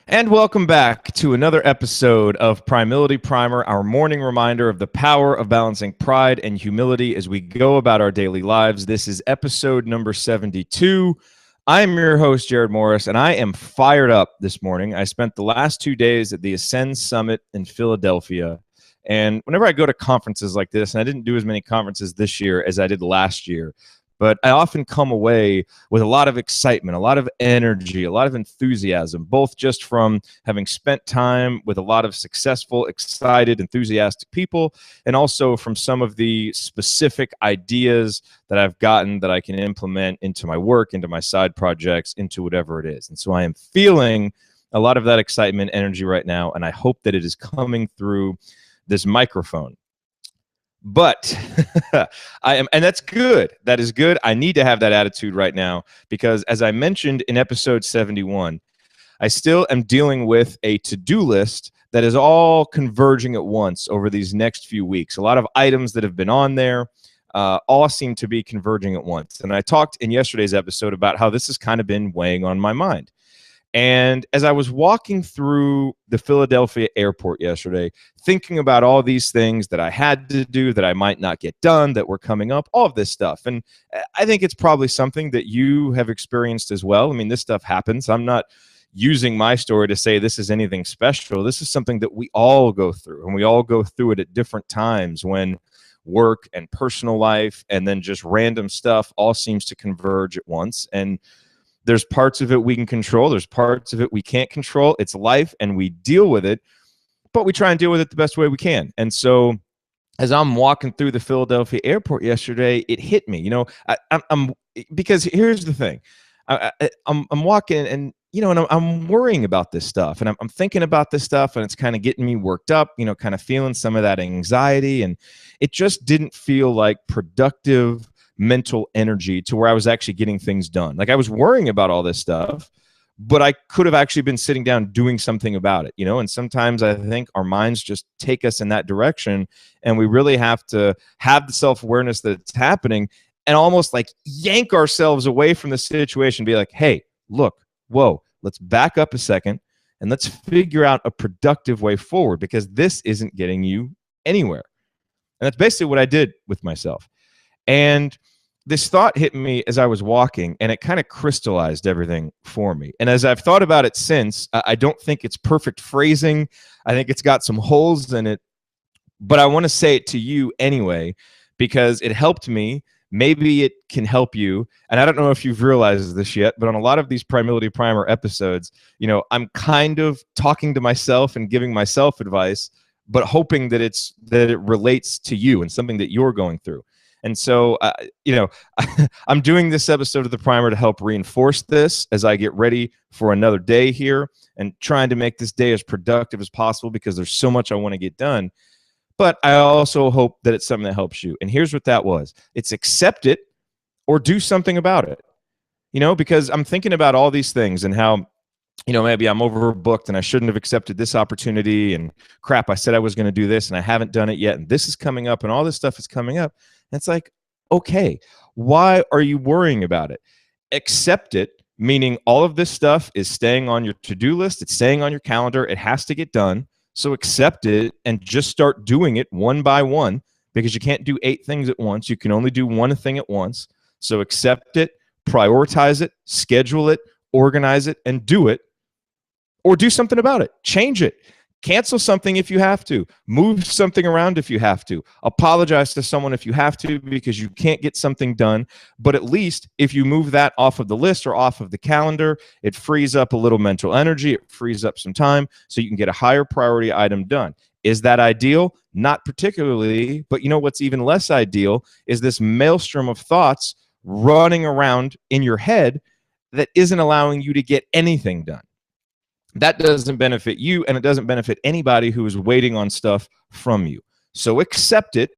And welcome back to another episode of Primility Primer, our morning reminder of the power of balancing pride and humility as we go about our daily lives. This is episode number 72. I'm your host, Jared Morris, and I am fired up this morning. I spent the last 2 days at the Ascend Summit in Philadelphia. And whenever I go to conferences like this, and I didn't do as many conferences this year as I did last year, but I often come away with a lot of excitement, a lot of energy, a lot of enthusiasm, both just from having spent time with a lot of successful, excited, enthusiastic people, and also from some of the specific ideas that I've gotten that I can implement into my work, into my side projects, into whatever it is. And so I am feeling a lot of that excitement, energy right now, and I hope that it is coming through this microphone. But and that's good. That is good. I need to have that attitude right now because, as I mentioned in episode 71, I still am dealing with a to-do list that is all converging at once over these next few weeks. A lot of items that have been on there all seem to be converging at once. And I talked in yesterday's episode about how this has kind of been weighing on my mind. And as I was walking through the Philadelphia airport yesterday, thinking about all these things that I had to do that I might not get done, that were coming up, all of this stuff. And I think it's probably something that you have experienced as well. I mean, this stuff happens. I'm not using my story to say this is anything special. This is something that we all go through, and we all go through it at different times when work and personal life and then just random stuff all seems to converge at once. And there's parts of it we can control. There's parts of it we can't control. It's life, and we deal with it, but we try and deal with it the best way we can. And so as I'm walking through the Philadelphia airport yesterday, it hit me. I'm because here's the thing. I'm walking and, and I'm worrying about this stuff, and I'm thinking about this stuff, and it's kind of getting me worked up, kind of feeling some of that anxiety. And it just didn't feel like productive mental energy to where I was actually getting things done. Like, I was worrying about all this stuff, but I could have actually been sitting down doing something about it, and sometimes I think our minds just take us in that direction, and we really have to have the self-awareness that it's happening and almost like yank ourselves away from the situation, be like, hey, look, whoa, let's back up a second and let's figure out a productive way forward, because this isn't getting you anywhere. And that's basically what I did with myself. And this thought hit me as I was walking, and it kind of crystallized everything for me. And as I've thought about it since, I don't think it's perfect phrasing. I think it's got some holes in it, but I want to say it to you anyway, because it helped me. Maybe it can help you. And I don't know if you've realized this yet, but on a lot of these Primility Primer episodes, I'm kind of talking to myself and giving myself advice, but hoping that it relates to you and something that you're going through. And so, I'm doing this episode of the Primer to help reinforce this as I get ready for another day here and trying to make this day as productive as possible, because there's so much I want to get done. But I also hope that it's something that helps you. And here's what that was. It's accept it or do something about it. Because I'm thinking about all these things and how, maybe I'm overbooked and I shouldn't have accepted this opportunity, and crap, I said I was going to do this and I haven't done it yet, and this is coming up and all this stuff is coming up. And it's like, okay, why are you worrying about it? Accept it, meaning all of this stuff is staying on your to-do list. It's staying on your calendar. It has to get done. So accept it and just start doing it one by one, because you can't do 8 things at once. You can only do one thing at once. So accept it, prioritize it, schedule it, organize it, and do it. Or do something about it. Change it. Cancel something if you have to. Move something around if you have to. Apologize to someone if you have to, because you can't get something done. But at least if you move that off of the list or off of the calendar, it frees up a little mental energy. It frees up some time so you can get a higher priority item done. Is that ideal? Not particularly. But what's even less ideal is this maelstrom of thoughts running around in your head that isn't allowing you to get anything done. That doesn't benefit you, and it doesn't benefit anybody who is waiting on stuff from you. So accept it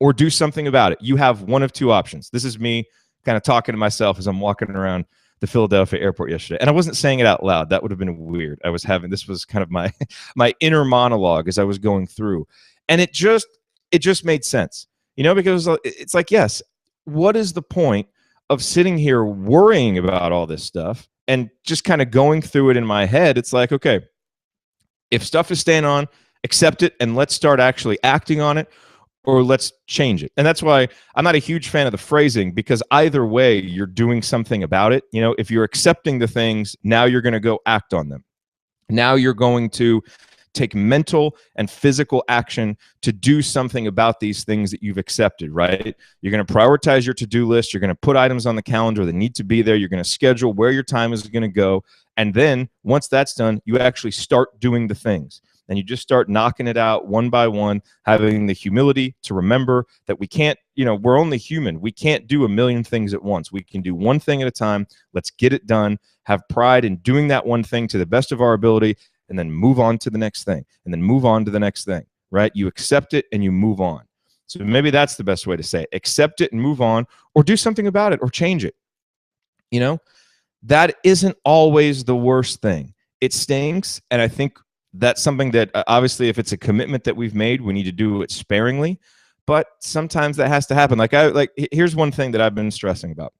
or do something about it. You have one of 2 options. This is me kind of talking to myself as I'm walking around the Philadelphia airport yesterday. And I wasn't saying it out loud. That would have been weird. This was kind of my inner monologue as I was going through. And it just made sense, because it's like, yes, what is the point of sitting here worrying about all this stuff And just kind of going through it in my head, it's like, okay, if stuff is staying on, accept it and let's start actually acting on it, or let's change it. And that's why I'm not a huge fan of the phrasing, because either way, you're doing something about it. You know, if you're accepting the things, now you're going to go act on them. Now you're going to take mental and physical action to do something about these things that you've accepted, right? You're going to prioritize your to-do list. You're going to put items on the calendar that need to be there. You're going to schedule where your time is going to go. And then once that's done, you actually start doing the things. And you just start knocking it out one by one, having the humility to remember that we can't, we're only human. We can't do a million things at once. We can do one thing at a time. Let's get it done. Have pride in doing that one thing to the best of our ability, and then move on to the next thing, and then move on to the next thing, right? You accept it and you move on. So maybe that's the best way to say it. Accept it and move on, or do something about it, or change it. That isn't always the worst thing. It stinks, and I think that's something that obviously, if it's a commitment that we've made, we need to do it sparingly. But sometimes that has to happen. Here's one thing that I've been stressing about,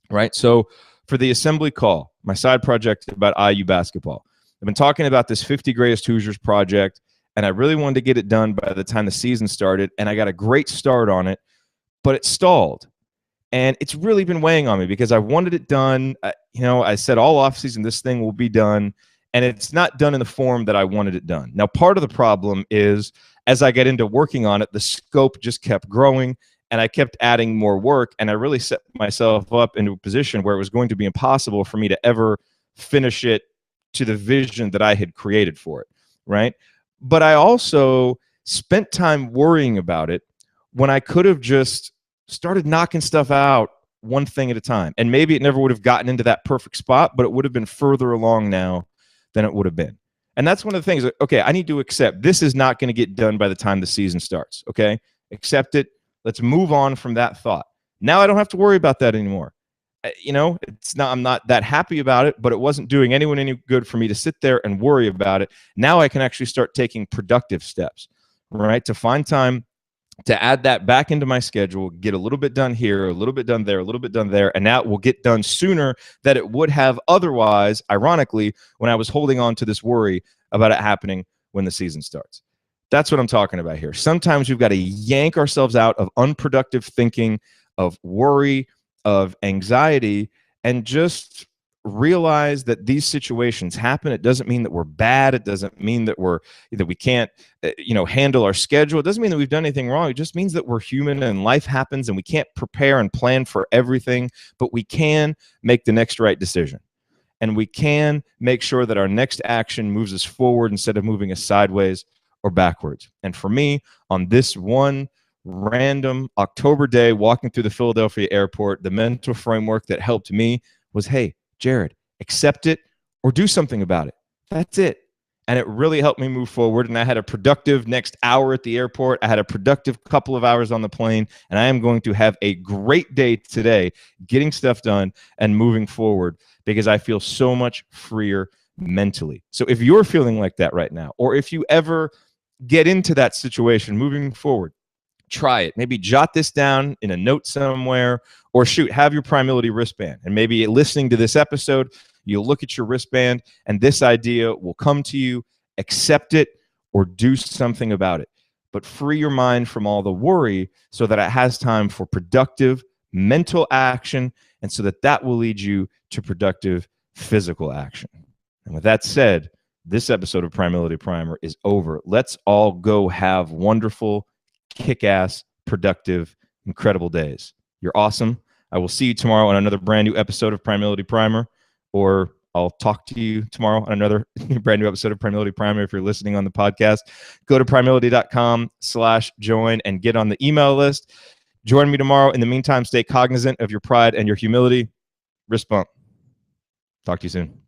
right? So for the assembly call, my side project about IU basketball, I've been talking about this 50 Greatest Hoosiers project, and I really wanted to get it done by the time the season started, and I got a great start on it, but it stalled. And it's really been weighing on me because I wanted it done. I said all offseason this thing will be done, and it's not done in the form that I wanted it done. Now, part of the problem is as I get into working on it, the scope just kept growing, and I kept adding more work, and I really set myself up into a position where it was going to be impossible for me to ever finish it to the vision that I had created for it, right? But I also spent time worrying about it when I could have just started knocking stuff out one thing at a time. And maybe it never would have gotten into that perfect spot, but it would have been further along now than it would have been. And that's one of the things. Okay, I need to accept this is not going to get done by the time the season starts. Okay, accept it. Let's move on from that thought. Now I don't have to worry about that anymore. It's not. I'm not that happy about it, but it wasn't doing anyone any good for me to sit there and worry about it. Now I can actually start taking productive steps, right? To find time to add that back into my schedule, get a little bit done here, a little bit done there, a little bit done there, and now it will get done sooner than it would have otherwise, ironically, when I was holding on to this worry about it happening when the season starts. That's what I'm talking about here. Sometimes we've got to yank ourselves out of unproductive thinking, of worry, of anxiety, and just realize that these situations happen. It doesn't mean that we're bad. It doesn't mean that we can't handle our schedule. It doesn't mean that we've done anything wrong. It just means that we're human and life happens, and we can't prepare and plan for everything, but we can make the next right decision, and we can make sure that our next action moves us forward instead of moving us sideways or backwards. And for me, on this one random October day walking through the Philadelphia airport, the mental framework that helped me was, hey, Jared, accept it or do something about it. That's it. And it really helped me move forward. And I had a productive next hour at the airport. I had a productive couple of hours on the plane. And I am going to have a great day today getting stuff done and moving forward because I feel so much freer mentally. So if you're feeling like that right now, or if you ever get into that situation moving forward, try it. Maybe jot this down in a note somewhere, or have your Primility wristband. And maybe listening to this episode, you'll look at your wristband and this idea will come to you. Accept it or do something about it. But free your mind from all the worry so that it has time for productive mental action, and so that will lead you to productive physical action. And with that said, this episode of Primility Primer is over. Let's all go have wonderful, kick-ass, productive, incredible days. You're awesome. I will see you tomorrow on another brand new episode of Primility Primer, or I'll talk to you tomorrow on another brand new episode of Primility Primer. If you're listening on the podcast, go to primility.com/join and get on the email list. Join me tomorrow. In the meantime, stay cognizant of your pride and your humility. Wrist bump. Talk to you soon.